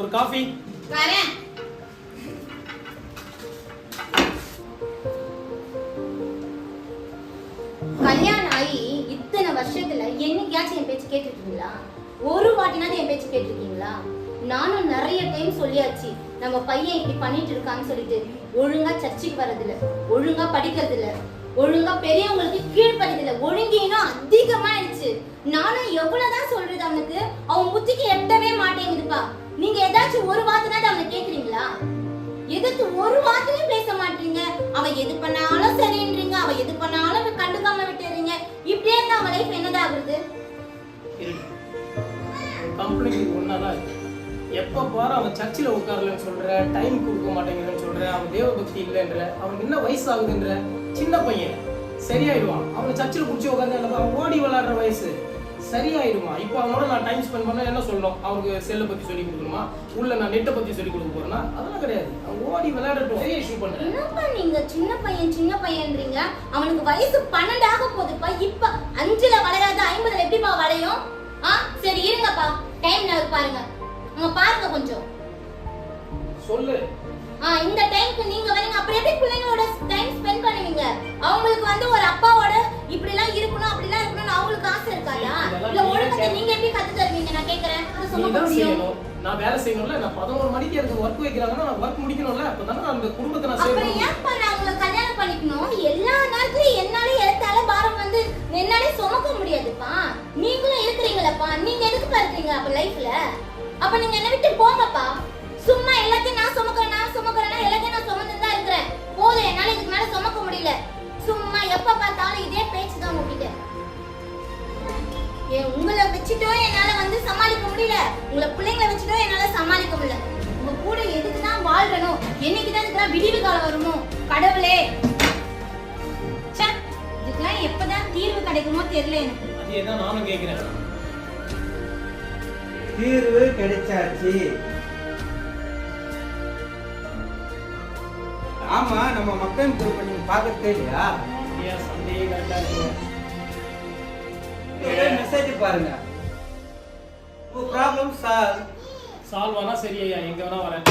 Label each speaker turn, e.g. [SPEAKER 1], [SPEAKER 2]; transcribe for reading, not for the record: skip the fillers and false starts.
[SPEAKER 1] ஒரு காஃபி.
[SPEAKER 2] வரேன். கல்யாணம் ஆகி இத்தனை வருஷத்துல என்னைக்காச்சும் என் பேச்சு கேட்டிருக்கீங்களா? ஒரு வாட்டினாலும் என் பேச்சு கேட்டிருக்கீங்களா? நானும் நிறைய டைம் சொல்லியாச்சு, நம்ம பையன் இப்படி பண்ணிட்டு இருக்கான்னு சொல்லிட்டு. ஒழுங்கா சர்ச்சுக்கு வர்றதில்ல, ஒழுங்கா படிக்கிறது இல்ல, ஒழுங்கா பெரியவங்களுக்கு கீழ்படிதில்ல, ஒழுங்கீனம் அதிகமா ஆயிடுச்சு. நானும் எவ்வளவுதான் சொல்றது அவனுக்கு, அவன் புத்திக்கு எட்டவே மாட்டேங்குதுப்பா. நீங்க ஏதாச்சும் ஒரு வார்த்தைனாலும் அவனை கேக்குறீங்களா? எதுக்கு ஒரு வார்த்தையும் பேச மாட்டீங்க? அவன் எது பண்ணாலும் சரின்றீங்க, அவன் எது பண்ணாலும் கண்டுக்காம விட்டுறீங்க. இப்படியே இருந்தா அவன் லைஃப் என்னதாகுது?
[SPEAKER 1] கம்ப்ளீட் ஒன்னாதான் இருக்கு. எப்ப பாரு அவன் சர்ச்சில் உட்காரலன்னு சொல்ற, டைம் கொடுக்க மாட்டேங்கிறன்னு சொல்ற, அவன் தேவ பக்தி இல்லைன்ற, அவனுக்கு என்ன வயசு ஆகுதுன்ற, சின்ன பையன் சரியாயிடுவான். அவனை சர்ச்சில் குடிச்சு உட்காந்து அவன் ஓடி விளையாடுற வயசு சரியாயிடுவான். இப்போ அவனோட நான் டைம் ஸ்பெண்ட் பண்ண என்ன சொல்லணும்? அவனுக்கு செல்லை பத்தி சொல்லி கொடுக்கணுமா, உள்ள நான் நெட்டை பத்தி சொல்லி கொடுக்க போறேன்னா? அதெல்லாம் கிடையாது. அவன் ஓடி விளையாடட்டும். சரியா இஷ்யூ பண்றேன்.
[SPEAKER 2] என்னப்பா நீங்க சின்ன பையன்றீங்க? அவனுக்கு வயசு 12 ஆக போகுதுப்பா. இப்ப 5ல வளையாத 50ல எப்படிப்பா வளையும்? சரி இருங்கப்பா, டைம் நான் பாருங்க, உங்க பாருங்க கொஞ்சம்
[SPEAKER 1] சொல்லு.
[SPEAKER 2] இந்த டைம்க்கு நீங்க வரீங்க, அப்புறம் எப்படி பிள்ளைங்களோட டைம் ஸ்பெண்ட் பண்ணுவீங்க? அவங்களுக்கு வந்து ஒரு அப்பாவோட இப்படி எல்லாம் இருக்கணும், அப்படி எல்லாம் இருக்கணும்னு அவங்களுக்கு ஆசை இருக்காதா? இல்ல ஒழுங்கத்தை நீங்க எப்படி கத்து தருவீங்க? நான் கேக்குறேன்.
[SPEAKER 1] நான் வேலை செய்யணும்ல, நான் 11 மணிக்கு எனக்கு ஒர்க் வைக்கிறாங்கன்னா நான் ஒர்க் முடிக்கணும்ல, அப்பதானே அந்த குடும்பத்தை நான் செய்யணும்.
[SPEAKER 2] அப்புறம் ஏன்ப்பா நான் உங்களை கல்யாணம் பண்ணிக்கணும்? எல்லா நேரத்துலயும் என்னால எடுத்தால பாரம் வந்து என்னாலே சுமக்க முடியாதுப்பா. நீங்களும் இருக்கிறீங்களப்பா, நீங்க எதுக்கு பாருக்கீங்க அப்ப லைஃப்ல? அப்ப நீங்க என்ன விட்டு போங்கப்பா. சும்மா எல்லாத்தையும் நான் சுமக்கிறேன்னா எல்லாத்தையும் நான் சுமந்து தான் இருக்கிறேன். போதும், என்னால இதுக்கு மேல சுமக்க முடியல. சும்மா எப்ப பார்த்தாலும் இதே பேச்சு தான் உங்ககிட்ட. உங்களை வச்சுட்டோம் என்னால வந்து சமாளிக்க முடியல, உங்களை பிள்ளைங்களை வச்சுட்டோம் என்னால சமாளிக்க முடியல. உங்க கூட எதுக்குதான் வாழ்றணும்? என்னைக்குதான் இதுக்கெல்லாம் விடிவு காலம் வருமோ கடவுளே? இதுக்கெல்லாம் எப்பதான் தீர்வு கிடைக்குமோ தெரியல எனக்கு.
[SPEAKER 1] அதேதான் நானும் கேக்குறேன்.
[SPEAKER 3] தீர்வு கிடைச்சாச்சு. ஆமா, நம்ம மக்கள் குரூப் நீங்க பார்க்கறதே இல்லையா?
[SPEAKER 1] சண்டே கரெக்டா இருக்கு.
[SPEAKER 3] மெசேஜ் பாருங்க. ப்ராப்ளம் சால்வ்
[SPEAKER 1] ஆனா சரி ஐயா, எங்க வேணா வரேன்.